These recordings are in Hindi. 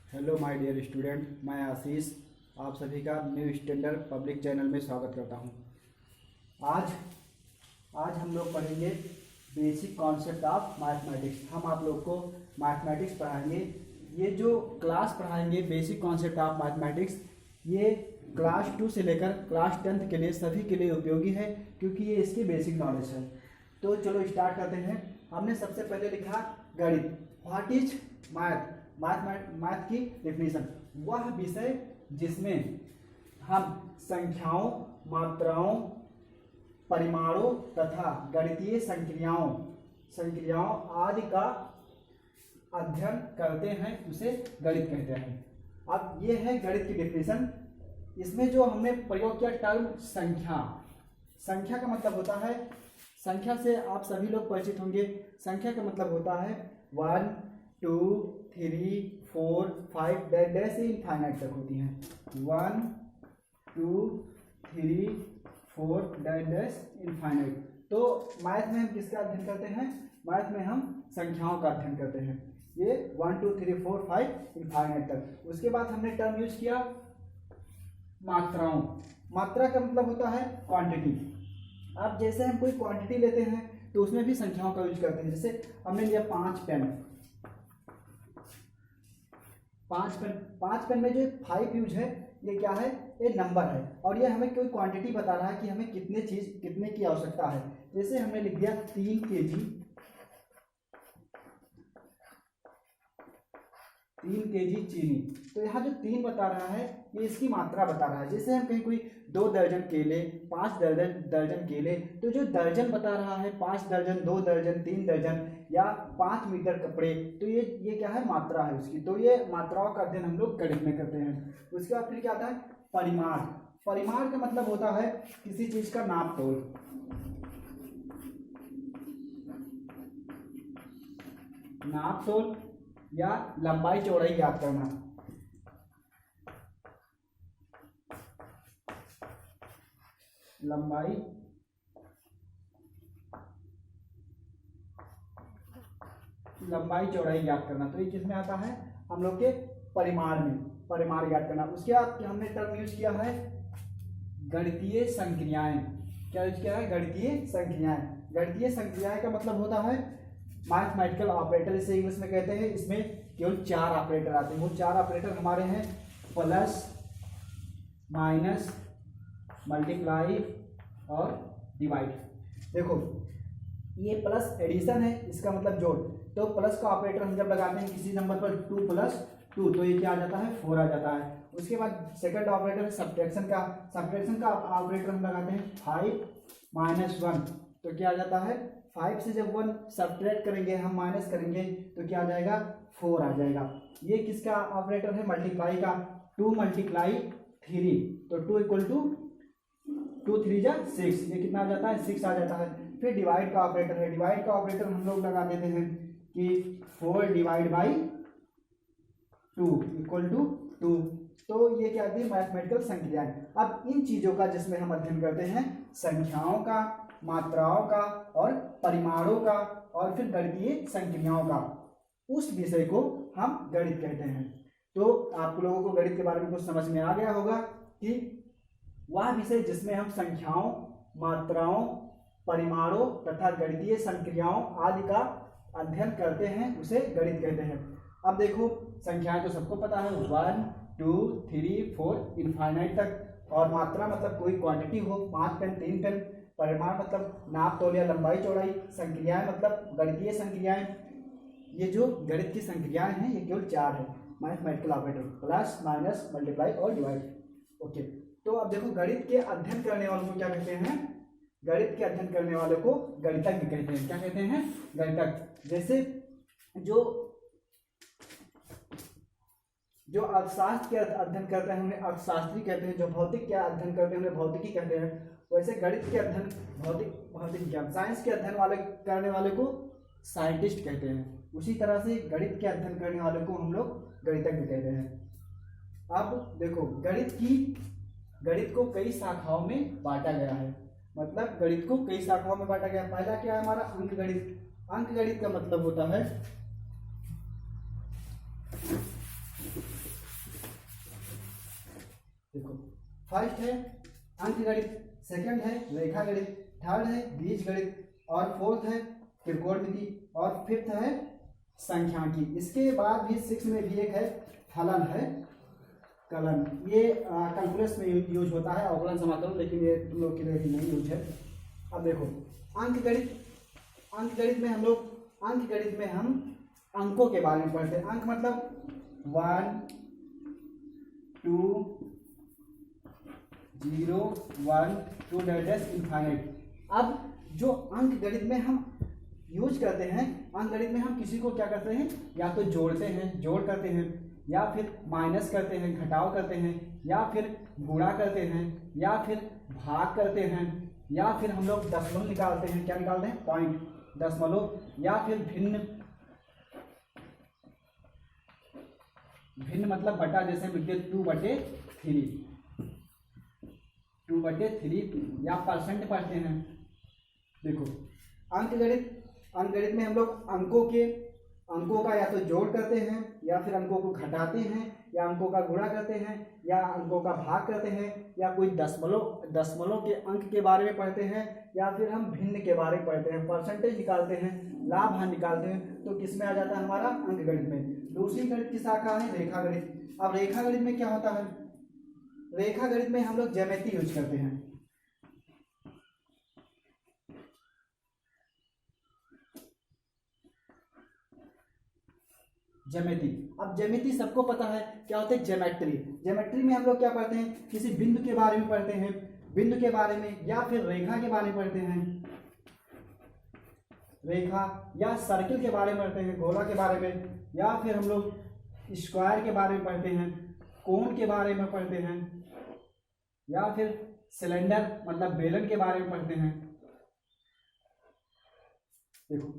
हेलो माय डियर स्टूडेंट, मैं आशीष आप सभी का न्यू स्टैंडर्ड पब्लिक चैनल में स्वागत करता हूं। आज आज हम लोग पढ़ेंगे बेसिक कॉन्सेप्ट ऑफ मैथमेटिक्स। हम आप लोग को मैथमेटिक्स पढ़ाएंगे। ये जो क्लास पढ़ाएंगे बेसिक कॉन्सेप्ट ऑफ मैथमेटिक्स, ये क्लास 2 से लेकर क्लास 10th के लिए सभी के लिए उपयोगी है, क्योंकि ये इसकी बेसिक नॉलेज है। तो चलो स्टार्ट करते हैं। हमने सबसे पहले लिखा गणित। What is math? मैथ की डेफिनेशन, वह विषय जिसमें हम संख्याओं, मात्राओं, परिमाणों तथा गणितीय संक्रियाओं आदि का अध्ययन करते हैं, उसे गणित कहते हैं। अब ये है गणित की डेफिनेशन। इसमें जो हमने प्रयोग किया टर्म संख्या। संख्या का मतलब होता है, संख्या से आप सभी लोग परिचित होंगे। संख्या का मतलब होता है 1 2 3 4 5 डैश से इनफाइनाइट तक होती हैं। 1 2 3 4 डैश इनफाइनाइट। तो मैथ में हम किसका अध्ययन करते हैं? मैथ में हम संख्याओं का अध्ययन करते हैं। ये 1 2 3 4 5 इनफाइनाइट तक। उसके बाद हमने टर्म यूज किया मात्राओं। मात्रा का मतलब होता है क्वांटिटी। अब जैसे हम कोई क्वांटिटी लेते हैं तो उसमें भी संख्याओं का यूज करते हैं। जैसे हमने लिया 5 पेन। 5 पेन में जो 5 यूज है, ये क्या है? ये नंबर है, और ये हमें कोई क्वांटिटी बता रहा है कि हमें कितने की आवश्यकता है। जैसे हमने लिख दिया 3 केजी चीनी। तो यहाँ जो 3 बता रहा है, ये इसकी मात्रा बता रहा है। जैसे हम कहीं कोई 2 दर्जन केले, 5 दर्जन केले, तो जो दर्जन बता रहा है 5 दर्जन, 2 दर्जन, 3 दर्जन या 5 मीटर कपड़े, तो ये क्या है? मात्रा है उसकी। तो ये मात्राओं का अध्ययन हम लोग गणित में करते हैं। उसके बाद फिर क्या आता है? परिमाण। परिमाण का मतलब होता है किसी चीज का नाप तोल। नाप तोल या लंबाई चौड़ाई ज्ञात करना। लंबाई चौड़ाई ज्ञात करना। तो ये किसमें आता है? हम लोग के परिमाण में, परिमाण ज्ञात करना। उसके बाद हमने टर्म यूज किया है गणितीय संक्रियाएं। क्या यूज किया है? गणितीय संक्रियाएं। गणितीय संक्रियाएं का मतलब होता है मैथमेटिकल ऑपरेटर, इसे इंग्लिश में कहते हैं। इसमें केवल 4 ऑपरेटर आते हैं। वो 4 ऑपरेटर हमारे हैं प्लस, माइनस, मल्टीप्लाई और डिवाइड। देखो, ये प्लस एडिशन है, इसका मतलब जोड़। तो प्लस का ऑपरेटर हम जब लगाते हैं किसी नंबर पर 2 + 2, तो ये क्या आ जाता है? 4 आ जाता है। उसके बाद सेकंड ऑपरेटर सब्ट्रैक्शन का ऑपरेटर हम लगाते हैं 5 - 1, तो क्या आ जाता है? 5 से जब 1 सब्ट्रैक्ट करेंगे, हम माइनस करेंगे, तो क्या आ जाएगा? 4 आ जाएगा। ये किसका ऑपरेटर है? मल्टीप्लाई का। 2 × 3, तो 2 = 2 3 जा 6, ये कितना आ जाता है? 6 आ जाता है। फिर डिवाइड का ऑपरेटर है। डिवाइड का ऑपरेटर हम लोग लगा देते हैं कि 4 ÷ 2 = 2। तो ये क्या आती है? मैथमेटिकल संक्रियाएं। अब इन चीजों का जिसमें हम अध्ययन करते हैं, संख्याओं का, मात्राओं का और परिमाणों का और फिर गणितीय संक्रियाओं का, उस विषय को हम गणित कहते हैं। तो आप लोगों को गणित के बारे में कुछ समझ में आ गया होगा कि वह विषय जिसमें हम संख्याओं, मात्राओं, परिमाणों तथा गणितीय संक्रियाओं आदि का अध्ययन करते हैं, उसे गणित कहते हैं। अब देखो, संख्याएं तो सबको पता है, 1 2 3 4 इनफाइनाइट तक। और मात्रा मतलब कोई क्वांटिटी हो, 5 पेन, 3 पेन। परिमाण मतलब नाप तोल या लंबाई चौड़ाई। संक्रियाएं मतलब गणितीय संक्रियाएं। ये जो गणित की संक्रियाएं हैं, ये केवल 4 है। Mathematical operator plus, minus, multiply और डिवाइड। ओके, तो अब देखो, गणित के अध्ययन करने वालों को क्या कहते हैं? गणित के अध्ययन करने वालों को गणितज्ञ कहते हैं। क्या कहते हैं? गणितज्ञ। जैसे जो अर्थशास्त्र के अध्ययन करते हैं उन्हें अर्थशास्त्री कहते हैं। जो भौतिक के अध्ययन करते हैं उन्हें भौतिकी कहते हैं। वैसे गणित के अध्ययन, भौतिक ज्ञान, साइंस के अध्ययन करने वाले को साइंटिस्ट कहते हैं। उसी तरह से गणित के अध्ययन करने वाले को हम लोग गणितज्ञ कहते हैं। अब देखो, गणित को कई शाखाओं में बांटा गया है। मतलब गणित को कई शाखाओं में बांटा गया। पहला क्या है हमारा? अंकगणित का मतलब होता है देखो, फर्स्ट है अंकगणित, सेकंड है रेखा गणित, थर्ड है बीज गणित, और फोर्थ है त्रिकोणमिति, और फिफ्थ है संख्यांकी। इसके बाद भी 6 में भी एक है फलन है, कलन। ये कैलकुलस में यूज होता है, अवकलन समाकलन, लेकिन ये तुम लोग के लिए भी नहीं यूज है। अब देखो अंकगणित, अंकगणित में हम अंकों के बारे में पढ़ते हैं। अंक मतलब 1 2 0 1 2 डैश इनफाइनाइट। अब जो अंक गणित में हम यूज करते हैं, अंक गणित में हम किसी को क्या करते हैं, या तो जोड़ते हैं, जोड़ करते हैं, या फिर माइनस करते हैं, घटाव करते हैं, या फिर गुणा करते हैं, या फिर भाग करते हैं, या फिर हम लोग दशमलव निकालते हैं। क्या निकालते हैं? पॉइंट, दशमलव, या फिर भिन्न, भिन्न मतलब बटा, जैसे लिखते 2/3 या परसेंट पढ़ते हैं। देखो अंकगणित में हम लोग अंकों का या तो जोड़ करते हैं, या फिर अंकों को घटाते हैं, या अंकों का गुणा करते हैं, या अंकों का भाग करते हैं, या कोई दशमलव के अंक के बारे में पढ़ते हैं, या फिर हम भिन्न के बारे में पढ़ते हैं, परसेंटेज निकालते हैं, लाभ हानि निकालते हैं। तो किसमें आ जाता है हमारा? अंक गणित में। दूसरी गणित की शाखा है रेखा गणित। अब रेखा गणित में क्या होता है? रेखा गणित में हम लोग ज्यामिति यूज करते हैं। ज्यामिति, अब ज्यामिति सबको पता है क्या होता है? ज्योमेट्री। ज्योमेट्री में हम लोग क्या पढ़ते हैं? किसी बिंदु के बारे में पढ़ते हैं, बिंदु के बारे में, या फिर रेखा के बारे में पढ़ते हैं, रेखा, या सर्किल के बारे में पढ़ते हैं, गोला के बारे में, या फिर हम लोग स्क्वायर के बारे में पढ़ते हैं, कोण के बारे में पढ़ते हैं, या फिर सिलेंडर मतलब बेलन के बारे में पढ़ते हैं। देखो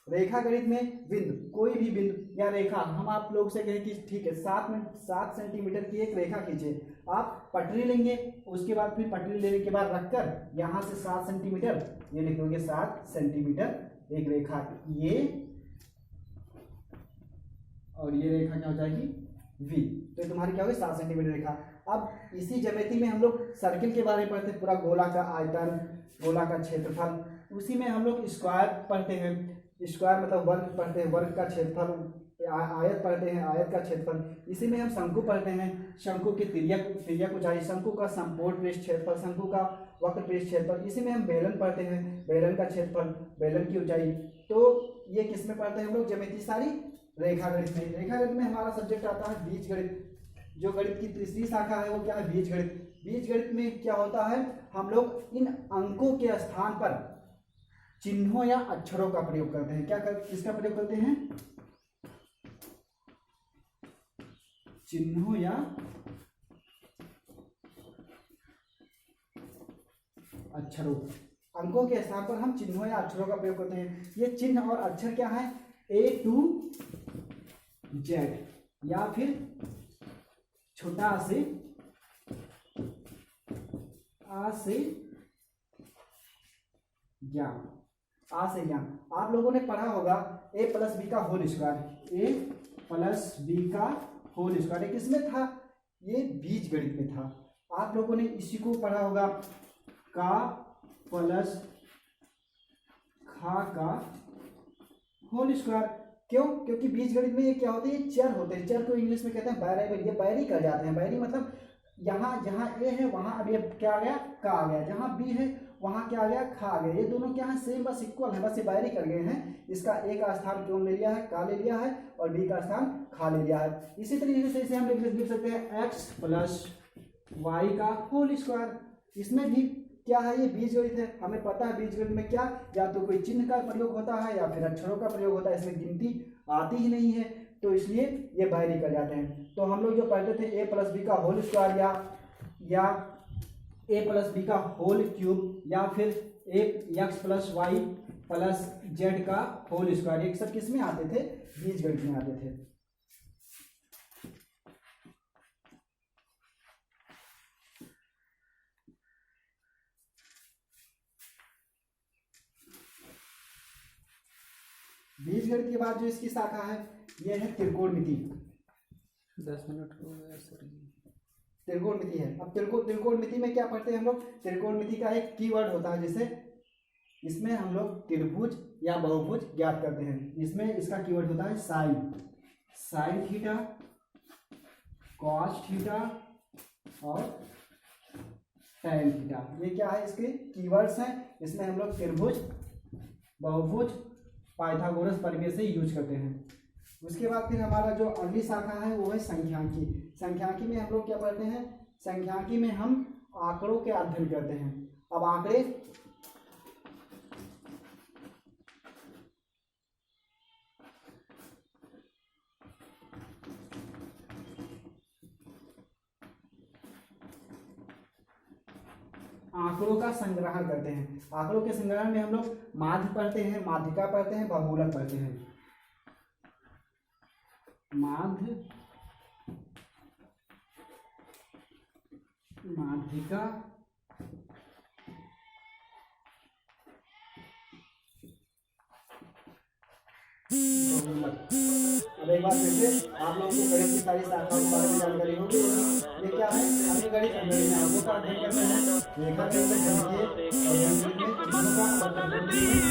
रेखा गणित में बिंदु, कोई भी बिंदु या रेखा, हम आप लोग से कहें कि ठीक है 7 सेंटीमीटर की एक रेखा खींचे। आप पटरी लेंगे, उसके बाद फिर पटरी लेने के बाद रखकर यहाँ से 7 सेंटीमीटर ये लिखोगे, 7 सेंटीमीटर एक रेखा, ये और ये रेखा क्या हो जाएगी? V। तो तुम्हारी क्या होगी? 7 सेंटीमीटर रेखा। अब इसी ज्यामिति में हम लोग सर्किल के बारे में पढ़ते हैं, पूरा गोला का आयतन, गोला का क्षेत्रफल। उसी में हम लोग स्क्वायर पढ़ते हैं, स्क्वायर मतलब वर्ग पढ़ते हैं, वर्ग का क्षेत्रफल, आयत पढ़ते हैं, आयत का क्षेत्रफल। इसी में हम शंकु पढ़ते हैं, शंकु की तिर्यक ऊंचाई, शंकु का संपूर्ण पृष्ठ क्षेत्रफल, शंकु का वक्र पृष्ठ क्षेत्रफल। इसी में हम बेलन पढ़ते हैं, बेलन का क्षेत्रफल, बेलन की ऊंचाई। तो ये किस में पढ़ते हैं हम लोग? ज्यामिति सारी रेखा गणित में। रेखा गणित में हमारा सब्जेक्ट आता है बीज गणित। जो गणित की तीसरी शाखा है वो क्या है? बीज गणित। बीज गणित में क्या होता है? हम लोग इन अंकों के स्थान पर चिन्हों या अक्षरों का प्रयोग करते हैं। किसका प्रयोग करते हैं? चिन्हों या अक्षरों। अंकों के स्थान पर हम चिन्हों या अक्षरों का प्रयोग करते हैं। ये चिन्ह और अक्षर क्या है? A to Z, या फिर छोटा से आ से ज्ञान, आ से ज्ञान। आप लोगों ने पढ़ा होगा a+b का होल स्क्वायर, a+b का होल स्क्वायर। ये किसमें था? ये बीज गणित में था। आप लोगों ने इसी को पढ़ा होगा, का प्लस खा का होल स्क्वायर। क्यों? क्योंकि बीज गणित में ये क्या होते हैं? चर होते हैं। चर को इंग्लिश में कहते हैं वेरिएबल। ये बैरी कर जाते हैं। बैरी मतलब यहाँ जहाँ ए है वहाँ अब ये क्या आ गया? का आ गया। जहाँ बी है वहाँ क्या आ गया? खा आ गया। ये दोनों क्या है? सेम, बस इक्वल है, बस ये बैरी कर गए हैं। इसका ए का स्थान क्यों ले लिया है? का ले लिया है, और बी का स्थान खा ले लिया है। इसी तरीके से इसे हम लिख सकते हैं x+y का होल स्क्वायर। इसमें भी क्या है? ये बीज गणित है। हमें पता है बीज गणित में क्या, या तो कोई चिन्ह का प्रयोग होता है या फिर अक्षरों का प्रयोग होता है। इसमें गिनती आती ही नहीं है, तो इसलिए ये बाहरी कर जाते हैं। तो हम लोग जो पढ़ते थे a+b का होल स्क्वायर या a+b का होल क्यूब, या फिर x+y+z का होल स्क्वायर, ये सब किस में आते थे? बीज गणित में आते थे। बीज गणित के बाद जो इसकी शाखा है यह है त्रिकोणमिति। 10 मिनट हो गया सर। त्रिकोणमिति है। अब त्रिकोणमिति में क्या पढ़ते हैं हम लोग, त्रिकोणमिति का एक कीवर्ड होता है, जैसे इसमें हम लोग त्रिभुज या बहुभुज ज्ञात करते हैं। इसमें इसका कीवर्ड होता है साइन थीटा, कॉस थीटा और टैन थीटा। ये क्या है, इसके कीवर्ड्स हैं। इसमें हम लोग त्रिभुज, बहुभुज, पाइथागोरस प्रमेय से यूज करते हैं। उसके बाद फिर हमारा जो अगली शाखा है वो है संख्यांकी। संख्यांकी में हम लोग क्या पढ़ते हैं, संख्यांकी में हम आंकड़ों के अध्ययन करते हैं। अब आंकड़ों का संग्रहण करते हैं। आंकड़ों के संग्रहण में हम लोग माध्य पढ़ते हैं, माध्यिका पढ़ते हैं, बहुगुणक पढ़ते हैं। माध्य, माध्यिका, अब एक बार फिर से आप लोगों को गणित की सारी शाखाओं के बारे में जानकारी होगी। ये क्या है, हमें गणित अंगों का अध्ययन करते हैं, रेखा के अंदर गणितीय और गणित में चिन्हों का अध्ययन करते हैं।